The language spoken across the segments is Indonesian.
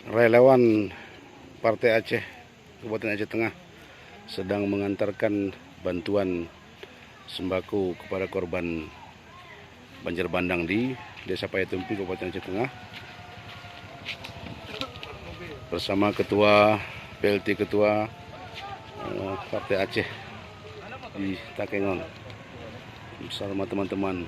Relawan Partai Aceh Kabupaten Aceh Tengah sedang mengantarkan bantuan sembako kepada korban banjir bandang di Desa Payatumpi, Kabupaten Aceh Tengah, bersama Ketua PLT Ketua Partai Aceh di Takengon bersama teman-teman.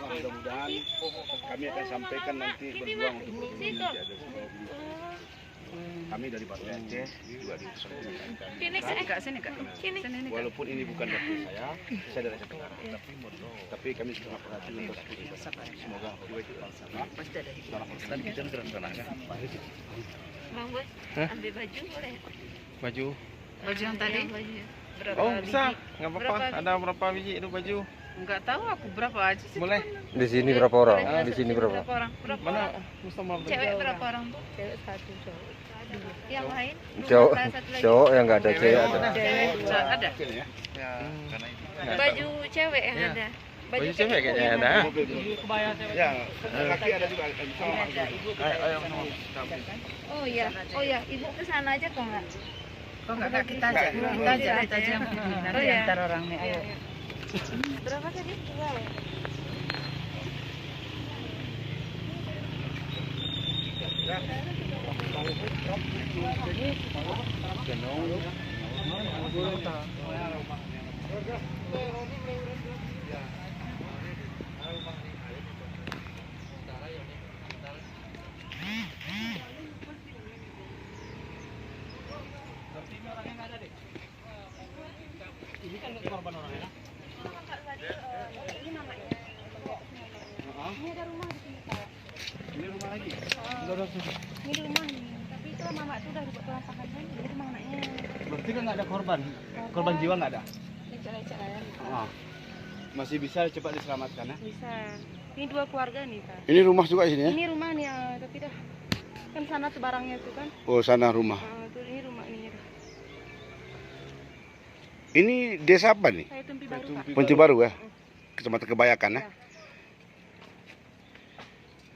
Mudah-mudahan kami akan sampaikan nanti berjuang untuk kami dari Partai Aceh juga dipersembahkan. Walaupun ini bukan dapur saya dari Aceh Tenggara, tapi kami sangat perhatian untuk semoga pasti ada Bang Boy, ambil baju boleh? Baju yang tadi? Oh bisa, nggak apa-apa. Ada berapa biji itu baju? Enggak tahu aku berapa aja sih. Boleh. Di sini berapa orang? Di sini berapa? Orang? Mana Mustafa? Cewek berapa orang tuh? Cewek satu, cowok. Yang lain? Cowok yang nggak ada cewek ada. Ada. Baju cewek yang ada. Baju cewek kayaknya ada. Ya, laki ada juga. Oh iya, ibu ke sana aja kok enggak? Kok enggak kita aja yang pergi nanti antar orangnya, ayo. Berapa tadi? Ini kan korban orangnya. Ini mamanya. Ini ada rumah di sini, Pak. Ini rumah lagi. Ini rumah nih. Tapi itu mama itu udah dibuat pelampakan kan. Ini rumah anaknya. Berarti kan nggak ada korban. Korban jiwa nggak ada. Lecak-lecak ya. Masih bisa cepat diselamatkan ya? Bisa. Ini dua keluarga nih, Pak. Ini rumah juga di sini ya? Ini rumah nih, tapi dah kan sana tuh barangnya tuh kan. Oh, sana rumah. Tuh ini rumah ini. Ini desa apa nih? Payatumpi baru, Pak. Payatumpi baru ya? Kecamatan Kebayakan ya?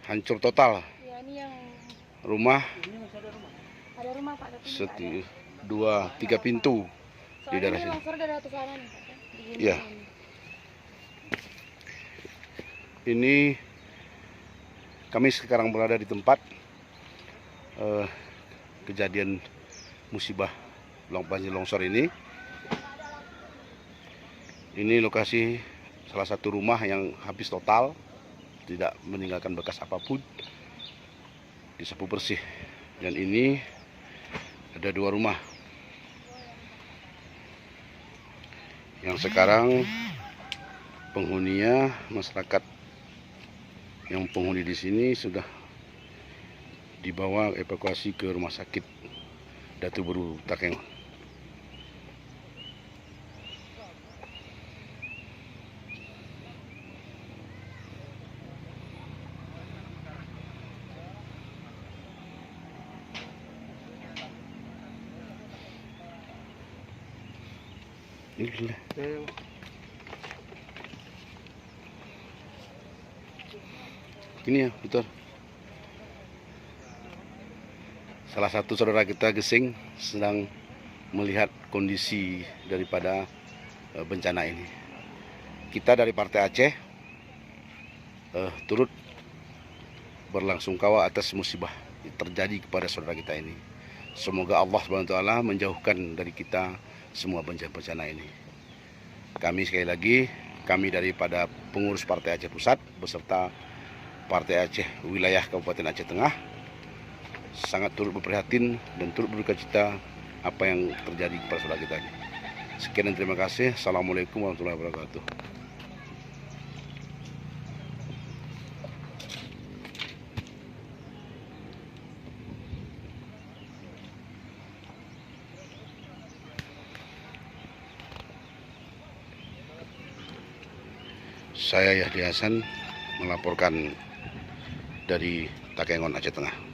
Hancur total. Ya, ini yang Rumah ada rumah, Pak, tapi dua, tiga pintu di daerah sini. longsor dari atas sana nih, Pak. Iya. Ini kami sekarang berada di tempat kejadian musibah banjir longsor ini. Ini lokasi salah satu rumah yang habis total, tidak meninggalkan bekas apapun, disapu bersih. Dan ini ada dua rumah yang sekarang penghuninya, masyarakat yang penghuni di sini sudah dibawa evakuasi ke rumah sakit Datu Beru Takengon. Ini ya, betul. Salah satu saudara kita Gesing sedang melihat kondisi daripada bencana ini. Kita dari Partai Aceh turut berlangsungkawa atas musibah yang terjadi kepada saudara kita ini. Semoga Allah SWT menjauhkan dari kita semua bencana ini. Kami sekali lagi, kami daripada pengurus Partai Aceh Pusat beserta Partai Aceh Wilayah Kabupaten Aceh Tengah sangat turut berprihatin dan turut berduka cita apa yang terjadi kepada saudara kita ini. Sekian dan terima kasih. Assalamualaikum warahmatullahi wabarakatuh. Saya Yahdi Hasan melaporkan dari Takengon, Aceh Tengah.